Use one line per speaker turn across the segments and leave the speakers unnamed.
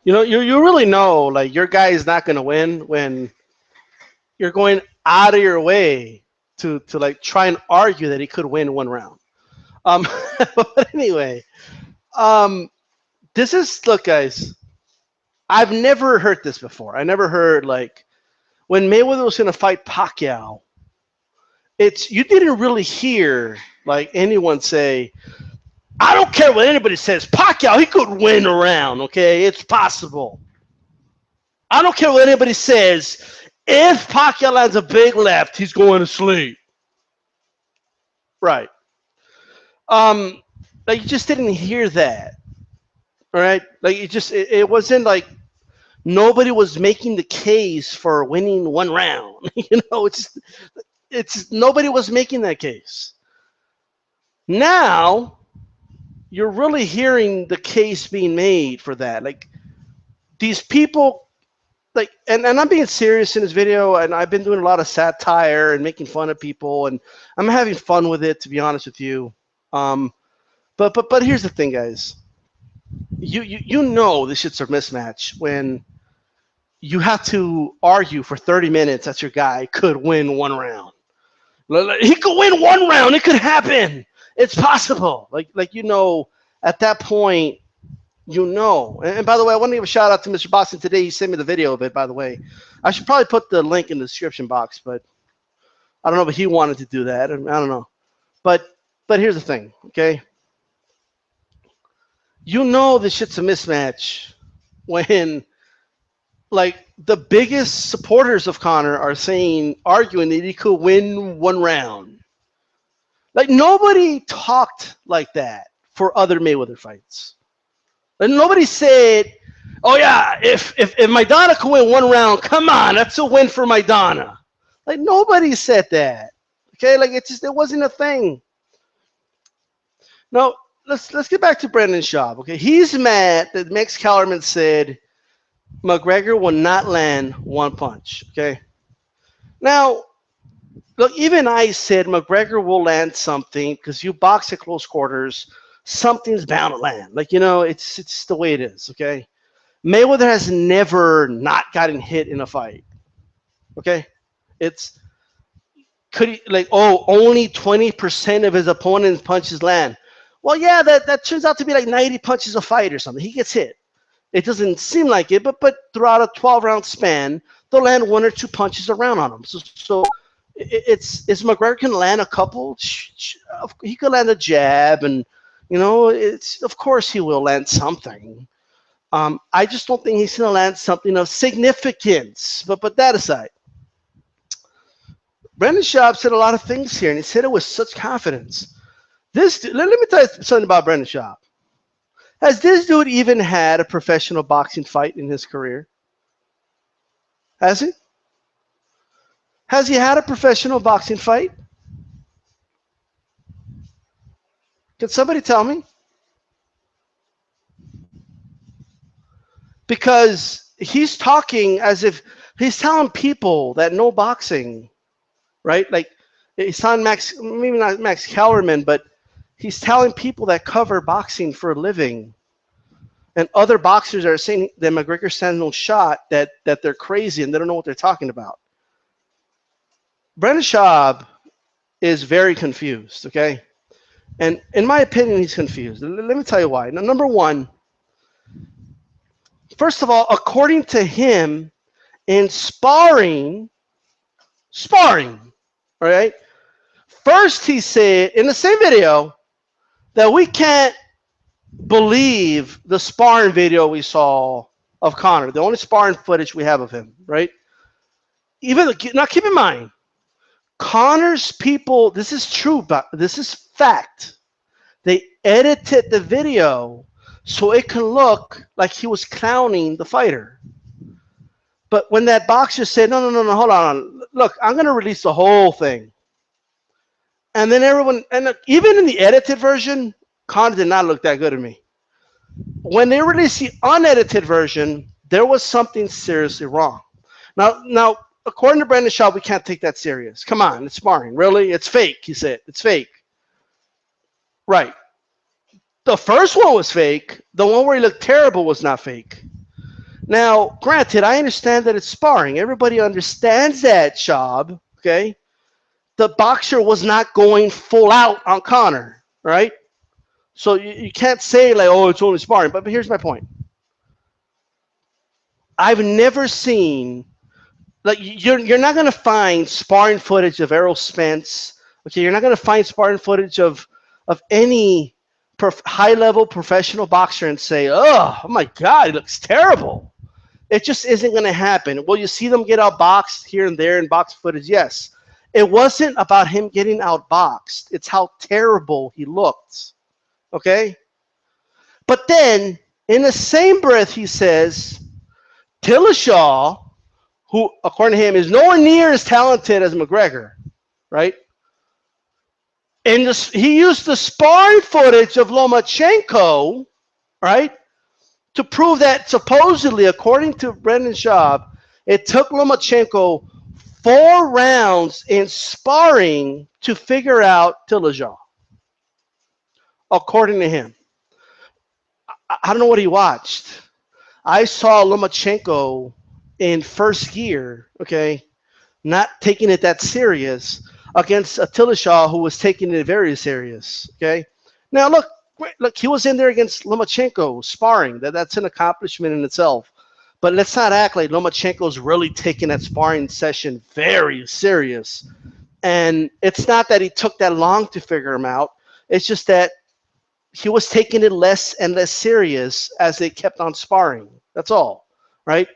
You really know like your guy is not going to win when you're going out of your way to like try and argue that he could win one round. Um, but anyway, um, this is look, guys. I've never heard this before. I never heard like when Mayweather was going to fight Pacquiao. It's you didn't really hear like anyone say, "I don't care what anybody says. Pacquiao, he could win a round. Okay, it's possible." I don't care what anybody says. If Pacquiao lands a big left, he's going to sleep. Right. Um, like you just didn't hear that. All right. Like it wasn't like nobody was making the case for winning one round. It's nobody was making that case. Now you're really hearing the case being made for that. Like these people like and I'm being serious in this video and I've been doing a lot of satire and making fun of people and I'm having fun with it to be honest with you. But here's the thing, guys. You know this shit's a mismatch when you have to argue for 30 minutes that your guy could win one round. He could win one round. It could happen. It's possible. At that point, And by the way, I want to give a shout out to Mr. Boxing today. He sent me the video of it, by the way. I should probably put the link in the description box, but I don't know if he wanted to do that. I don't know. But here's the thing, okay? This shit's a mismatch when like the biggest supporters of Conor are arguing that he could win one round. Like nobody talked like that for other Mayweather fights. And nobody said, "Oh yeah, if Maidana could win one round, come on, that's a win for Maidana." Like nobody said that. Okay, like it wasn't a thing. Now let's get back to Brendan Schaub. Okay, he's mad that Max Kellerman said McGregor will not land one punch. Okay, now look, even I said McGregor will land something because you box at close quarters. Something's bound to land. It's the way it is, okay? Mayweather has never not gotten hit in a fight, okay? Only 20% of his opponent's punches land. Well, yeah, that turns out to be like 90 punches a fight or something. He gets hit. It doesn't seem like it, but throughout a 12-round span, they'll land one or two punches around on him. So it's McGregor can land a couple. He could land a jab and of course he will land something. I just don't think he's going to land something of significance. But that aside, Brendan Schaub said a lot of things here, and he said it with such confidence. Let me tell you something about Brendan Schaub. Has this dude even had a professional boxing fight in his career? Has he? Has he had a professional boxing fight? Can somebody tell me? Because he's talking as if he's telling people that know boxing, right? Like he's telling maybe not Max Kellerman, but he's telling people that cover boxing for a living. And other boxers are saying that McGregor stands no shot, that they're crazy and they don't know what they're talking about. Brendan Schaub is very confused, okay? And in my opinion, he's confused. Let me tell you why. Now, number one, first of all, according to him, in sparring, all right, first he said in the same video that we can't believe the sparring video we saw of Conor, the only sparring footage we have of him, right? Now, keep in mind, Conor's people, this is true, but this is fact. They edited the video so it can look like he was clowning the fighter. But when that boxer said, no, hold on. Look, I'm going to release the whole thing. And then even in the edited version, Conor did not look that good to me. When they released the unedited version, there was something seriously wrong. Now, according to Brendan Schaub, we can't take that serious. Come on, it's sparring. Really? It's fake, he said. It's fake. Right. The first one was fake. The one where he looked terrible was not fake. Now, granted, I understand that it's sparring. Everybody understands that, Schaub. Okay, the boxer was not going full out on Conor, right? So you can't say like, oh, it's only sparring. But here's my point. I've never seen like you're not gonna find sparring footage of Errol Spence. Okay, you're not gonna find sparring footage of any high level professional boxer and say, oh my God, he looks terrible. It just isn't going to happen. Will you see them get outboxed here and there in box footage? Yes. It wasn't about him getting outboxed. It's how terrible he looked. Okay? But then, in the same breath, he says, Dillashaw, who, according to him, is nowhere near as talented as McGregor, right? And he used the sparring footage of Lomachenko, right? To prove that supposedly, according to Brendan Schaub, it took Lomachenko 4 rounds in sparring to figure out Dillashaw. According to him. I don't know what he watched. I saw Lomachenko in first gear, okay, not taking it that serious against a Dillashaw who was taking it very serious, okay? Now, look, he was in there against Lomachenko sparring. That's an accomplishment in itself. But let's not act like Lomachenko's really taking that sparring session very serious. And it's not that he took that long to figure him out. It's just that he was taking it less and less serious as they kept on sparring. That's all, right?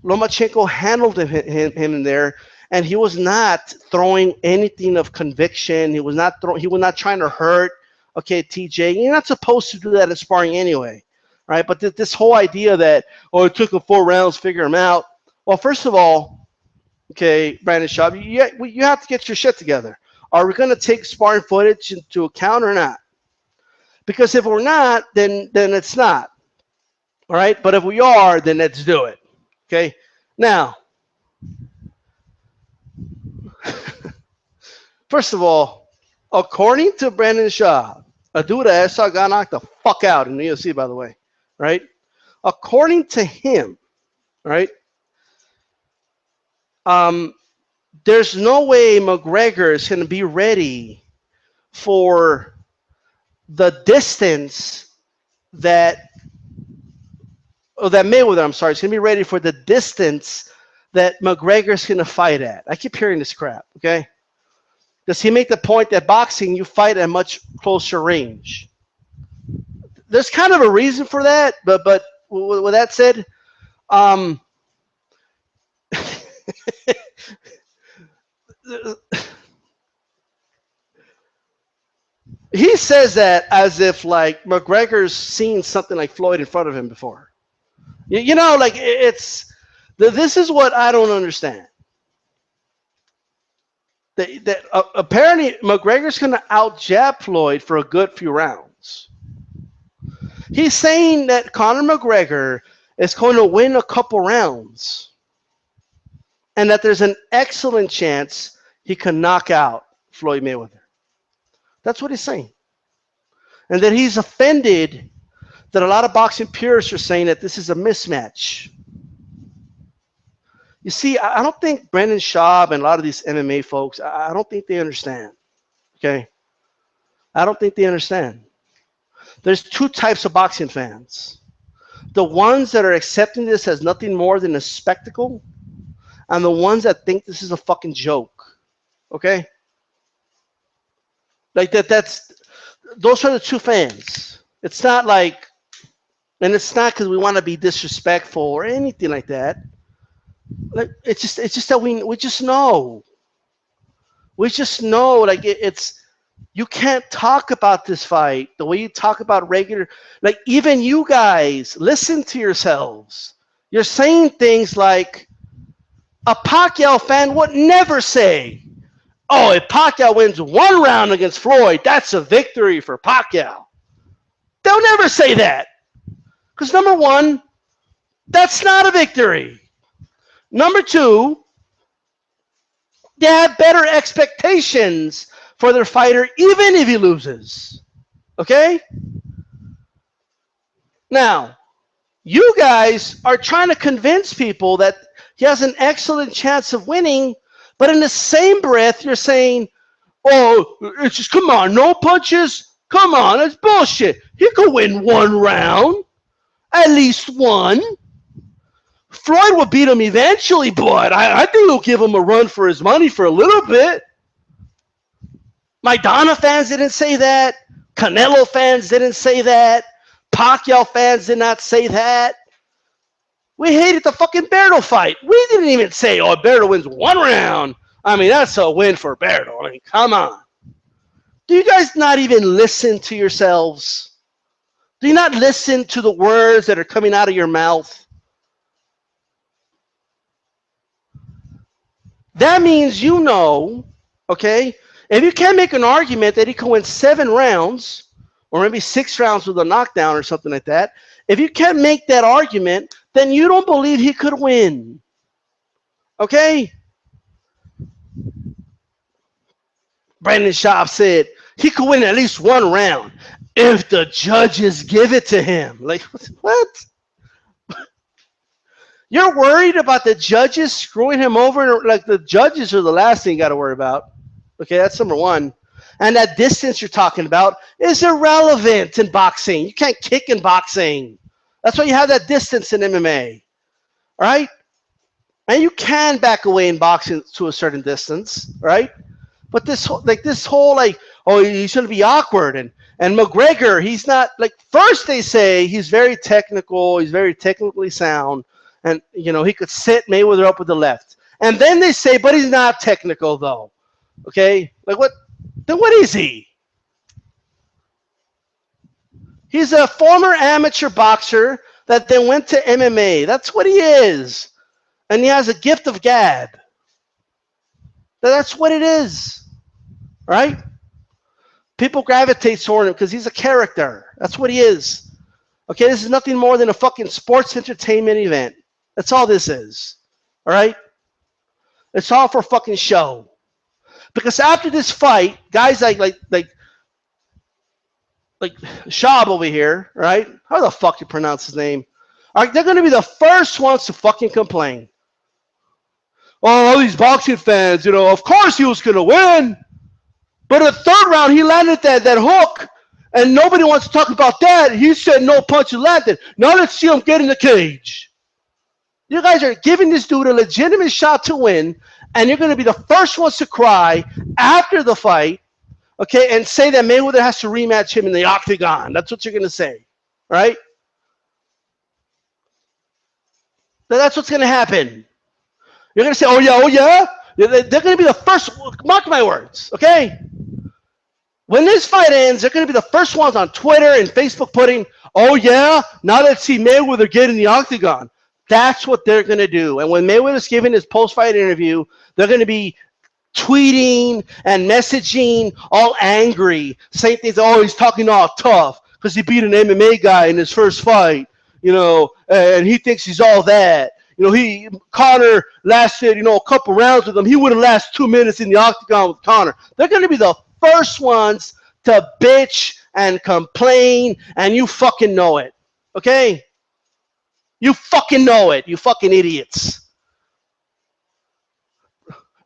Lomachenko handled him in there, and he was not throwing anything of conviction. He was not trying to hurt. Okay, TJ, you're not supposed to do that in sparring anyway, right? But this whole idea that, oh, it took him 4 rounds to figure him out. Well, first of all, okay, Brandon Schaub, you have to get your shit together. Are we going to take sparring footage into account or not? Because if we're not, then it's not. All right? But if we are, then let's do it. Okay? Now, first of all, according to Brandon Schaub, a dude that I saw got knocked the fuck out in the UFC, by the way, right? According to him, right, there's no way McGregor is going to be ready for the distance that Mayweather, I'm sorry, is going to be ready for the distance that McGregor's going to fight at. I keep hearing this crap, okay? Does he make the point that boxing, you fight at much closer range? There's kind of a reason for that, but with that said, he says that as if like McGregor's seen something like Floyd in front of him before. You know, like this is what I don't understand. That apparently McGregor's going to out-jab Floyd for a good few rounds. He's saying that Conor McGregor is going to win a couple rounds and that there's an excellent chance he can knock out Floyd Mayweather. That's what he's saying. And that he's offended that a lot of boxing purists are saying that this is a mismatch. You see, I don't think Brendan Schaub and a lot of these MMA folks, I don't think they understand. Okay? I don't think they understand. There's 2 types of boxing fans. The ones that are accepting this as nothing more than a spectacle, and the ones that think this is a fucking joke. Okay? Like those are the 2 fans. It's not like, and it's not because we want to be disrespectful or anything like that. Like it's just that we just know. We just know, like it's you can't talk about this fight the way you talk about regular. Like even you guys, listen to yourselves. You're saying things like a Pacquiao fan would never say, "Oh, if Pacquiao wins 1 round against Floyd, that's a victory for Pacquiao." They'll never say that because number 1, that's not a victory. Number 2, they have better expectations for their fighter even if he loses. Okay? Now, You guys are trying to convince people that he has an excellent chance of winning, but in the same breath, you're saying, oh, it's just, come on, no punches? Come on, that's bullshit. He could win one round, at least one. Floyd will beat him eventually, but I think he'll give him a run for his money for a little bit. Maidana fans didn't say that. Canelo fans didn't say that. Pacquiao fans did not say that. We hated the fucking Berto fight. We didn't even say, oh, Berto wins one round. I mean, that's a win for Berto. I mean, come on. Do you guys not even listen to yourselves? Do you not listen to the words that are coming out of your mouth? That means you know, okay, if you can't make an argument that he can win 7 rounds, or maybe 6 rounds with a knockdown or something like that, if you can't make that argument, then you don't believe he could win. Okay? Brandon Schaub said he could win at least 1 round if the judges give it to him. Like, what? You're worried about the judges screwing him over? Like, the judges are the last thing you got to worry about. Okay, that's number one. And that distance you're talking about is irrelevant in boxing. You can't kick in boxing. That's why you have that distance in MMA. All right? And you can back away in boxing to a certain distance, right? But this whole oh, he shouldn't be awkward. And McGregor, he's not, like, first they say he's very technical, he's very technically sound, and, you know, he could set Mayweather up with the left. And then they say, but he's not technical, though. Okay? Like, what? Then what is he? He's a former amateur boxer that then went to MMA. That's what he is. And he has a gift of gab. That's what it is. Right? People gravitate toward him because he's a character. That's what he is. Okay, this is nothing more than a fucking sports entertainment event. That's all this is. All right? It's all for fucking show. Because after this fight, guys like Schaub over here, right? How the fuck you pronounce his name? They're going to be the first ones to fucking complain. Oh, all these boxing fans, you know, of course he was going to win. But in the 3rd round, he landed that hook, and nobody wants to talk about that. He said no punch landed. Now let's see him get in the cage. You guys are giving this dude a legitimate shot to win, and you're going to be the first ones to cry after the fight, okay, and say that Mayweather has to rematch him in the octagon. That's what you're going to say, right? That's what's going to happen. You're going to say, oh, yeah? They're going to be the first, mark my words, okay? When this fight ends, they're going to be the first ones on Twitter and Facebook putting, oh, yeah, now let's see Mayweather get in the octagon. That's what they're going to do. And when Mayweather's giving his post-fight interview, they're going to be tweeting and messaging all angry, saying things, oh, he's talking all tough because he beat an MMA guy in his first fight, you know, and he thinks he's all that. You know, Conor lasted, you know, a couple rounds with him. He wouldn't last 2 minutes in the octagon with Conor. They're going to be the first ones to bitch and complain, and you fucking know it, okay? You fucking know it, you fucking idiots.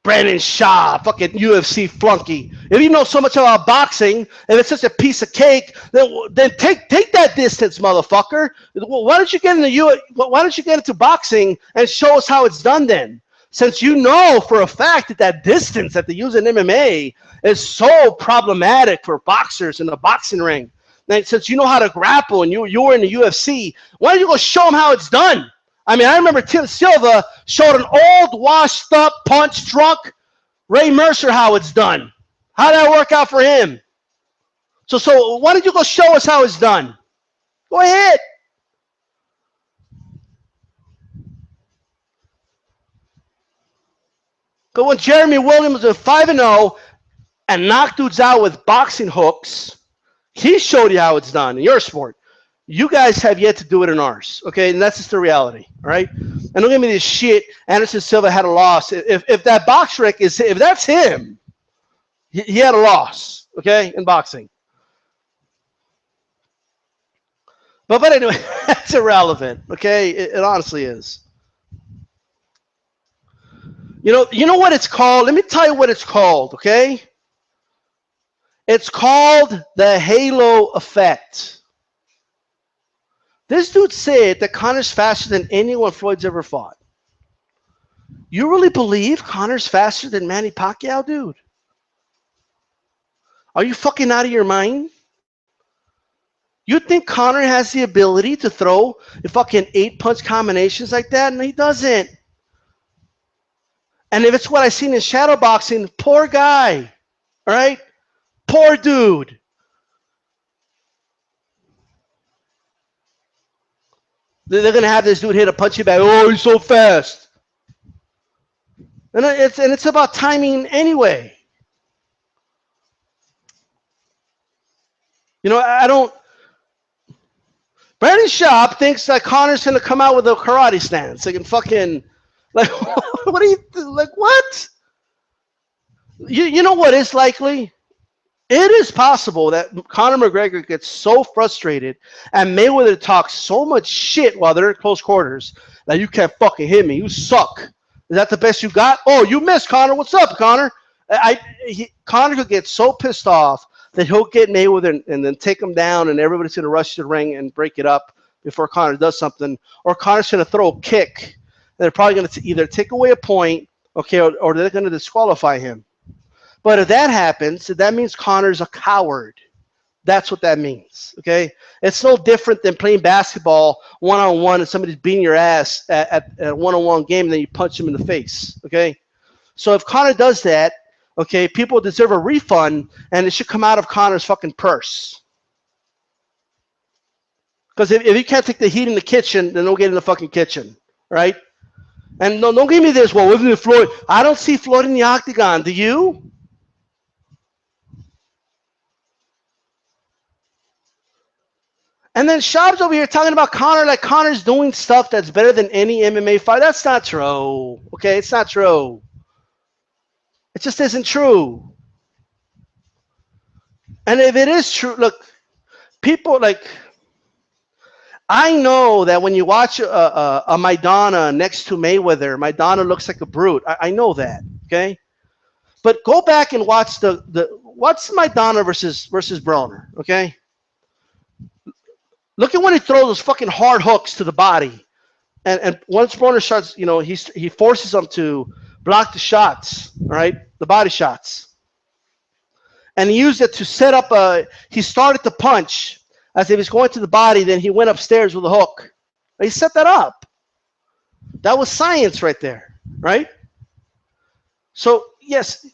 Brandon Schaub, fucking UFC flunky. If you know so much about boxing, if it's such a piece of cake, then take that distance, motherfucker. Why don't you get into boxing and show us how it's done then? Since you know for a fact that distance that they use in MMA is so problematic for boxers in the boxing ring. And since you know how to grapple and you were in the UFC, why don't you go show them how it's done? I mean, I remember Tim Silva showed an old, washed-up, punch-drunk Ray Mercer how it's done. How did that work out for him? So why don't you go show us how it's done? Go ahead. But when Jeremy Williams was 5-0 and knocked dudes out with boxing hooks, he showed you how it's done in your sport. You guys have yet to do it in ours, okay? And that's just the reality, all right? And don't give me this shit. Anderson Silva had a loss. If that box rec if that's him, he had a loss, okay, in boxing. But anyway, that's irrelevant. Okay, it honestly is. You know what it's called? Let me tell you what it's called, okay? It's called the halo effect. This dude said that Connor's faster than anyone Floyd's ever fought. You really believe Connor's faster than Manny Pacquiao, dude? Are you fucking out of your mind? You think Connor has the ability to throw the fucking 8-punch combinations like that? No, he doesn't. And if it's what I seen in shadow boxing, poor guy, all right? Poor dude. They're going to have this dude hit a punching bag. Oh, he's so fast. And it's about timing anyway. I don't. Brandon Schaub thinks that Connor's going to come out with a karate stance. Like, fucking, like, what are you, like, what? You know what is likely? It is possible that Conor McGregor gets so frustrated and Mayweather talks so much shit while they're in close quarters that you can't fucking hit me. You suck. Is that the best you got? Oh, you missed, Conor. What's up, Conor? Conor could get so pissed off that he'll get Mayweather and then take him down, and everybody's going to rush to the ring and break it up before Conor does something. Or Conor's going to throw a kick. And they're probably going to either take away a point, okay, or they're going to disqualify him. But if that happens, that means Conor's a coward. That's what that means, okay? It's no different than playing basketball one-on-one and somebody's beating your ass at a one-on-one game and then you punch him in the face, okay? So if Conor does that, okay, people deserve a refund and it should come out of Conor's fucking purse. Because if you can't take the heat in the kitchen, then don't get in the fucking kitchen, right? And don't give me this, well, isn't it Floyd? I don't see Floyd in the octagon. Do you? And then Schaub's over here talking about Conor like Conor's doing stuff that's better than any MMA fight. That's not true. Okay, it's not true. It just isn't true. And if it is true, look, people like, I know that when you watch a Maidana next to Mayweather, Maidana looks like a brute. I know that, okay? But go back and watch what's Maidana versus Broner, okay? Look at when he throws those fucking hard hooks to the body. And once Broner starts, he forces him to block the shots, all right? The body shots. And he used it to set up he started to punch as if he's going to the body, then he went upstairs with a hook. He set that up. That was science right there, right? So, yes,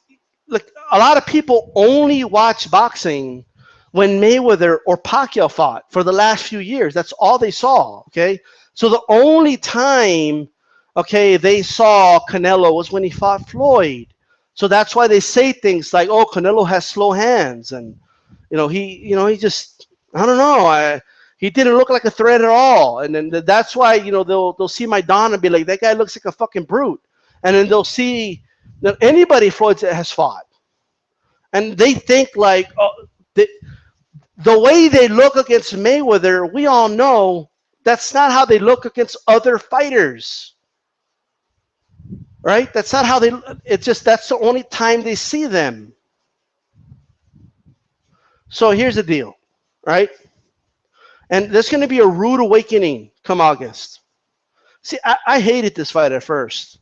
look, a lot of people only watch boxing when Mayweather or Pacquiao fought for the last few years. That's all they saw, okay? So the only time, okay, they saw Canelo was when he fought Floyd. So that's why they say things like, oh, Canelo has slow hands. And, he just, I don't know, he didn't look like a threat at all. And then that's why, they'll see Maidana and be like, that guy looks like a fucking brute. And then they'll see anybody Floyd has fought. And they think like, the way they look against Mayweather, we all know that's not how they look against other fighters. Right? That's not how that's the only time they see them. So here's the deal, right? And there's going to be a rude awakening come August. See, I hated this fight at first.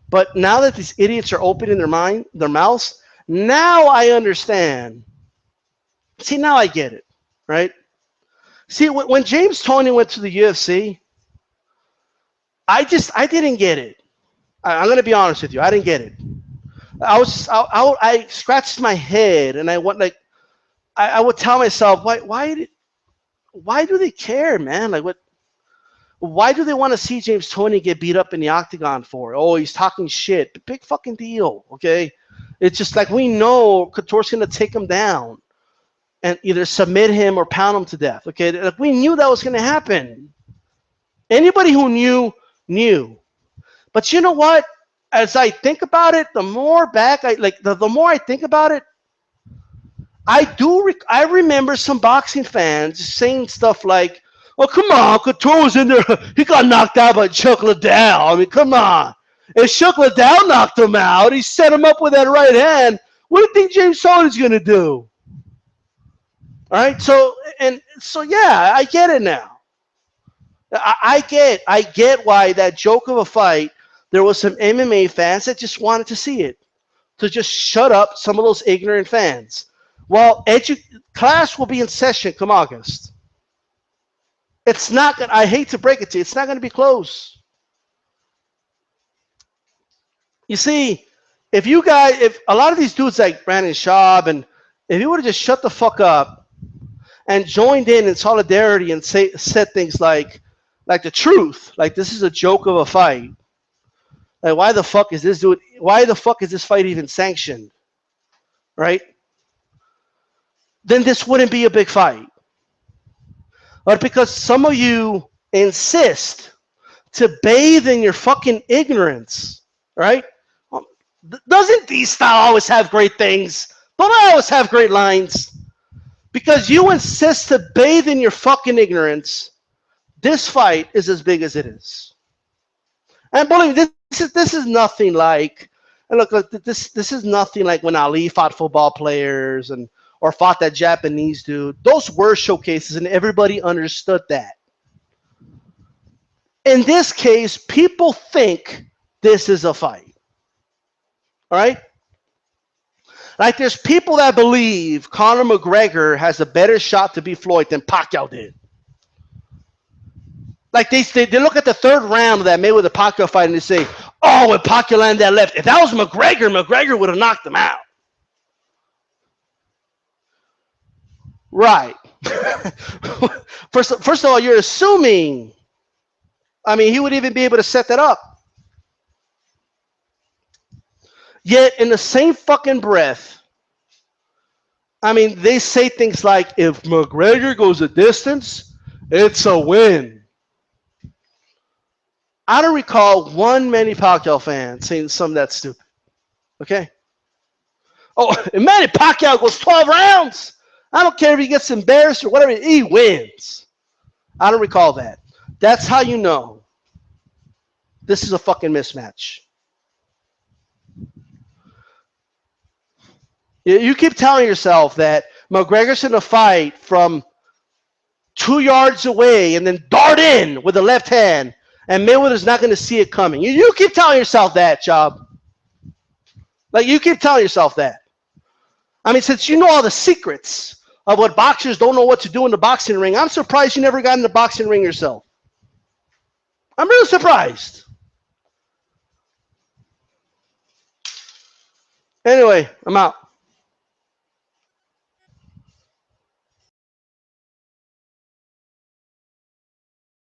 But now that these idiots are opening their mouths, now I understand. See, now I get it, right? See, when James Toney went to the UFC, I didn't get it. I'm going to be honest with you. I didn't get it. I scratched my head and I went like, I would tell myself, why do they care, man? Like, why do they want to see James Toney get beat up in the octagon for? Oh, he's talking shit. Big fucking deal, okay? It's just like we know Couture's going to take him down and either submit him or pound him to death, okay? Like, we knew that was going to happen. Anybody who knew. But you know what? As I think about it, the more I think about it, I remember some boxing fans saying stuff like, Oh, come on. Couture was in there. He got knocked out by Chuck Liddell. I mean, come on. If Chuck Liddell knocked him out, he set him up with that right hand. What do you think James Harden's going to do? All right. So yeah, I get it now. I get why that joke of a fight, there was some MMA fans that just wanted to see it, to just shut up some of those ignorant fans. Well, class will be in session come August. It's not going to, I hate to break it to you, it's not going to be close. You see, if a lot of these dudes like Brandon Schaub, and if you would have just shut the fuck up and joined in solidarity and said things like the truth, like this is a joke of a fight. Like why the fuck is this fight even sanctioned? Right? Then this wouldn't be a big fight. But because some of you insist to bathe in your fucking ignorance, right? Doesn't DStyle always have great things? Don't I always have great lines? Because you insist to bathe in your fucking ignorance, this fight is as big as it is. And believe me, this is nothing like, and look, this is nothing like when Ali fought football players or fought that Japanese dude. Those were showcases, and everybody understood that. In this case, people think this is a fight. All right? Like there's people that believe Conor McGregor has a better shot to beat Floyd than Pacquiao did. Like they look at the third round of that Mayweather-Pacquiao fight and they say, oh, when Pacquiao landed that left, if that was McGregor would have knocked him out. Right. First of all, you're assuming, he would even be able to set that up. Yet, in the same fucking breath, they say things like, if McGregor goes a distance, it's a win. I don't recall one Manny Pacquiao fan saying something that stupid. Okay? Oh, if Manny Pacquiao goes 12 rounds, I don't care if he gets embarrassed or whatever, he wins. I don't recall that. That's how you know this is a fucking mismatch. You keep telling yourself that McGregor's in a fight from 2 yards away and then dart in with the left hand, and Mayweather's not going to see it coming. You keep telling yourself that, Schaub. Like, you keep telling yourself that. Since you know all the secrets of what boxers don't know what to do in the boxing ring, I'm surprised you never got in the boxing ring yourself. I'm really surprised. Anyway, I'm out.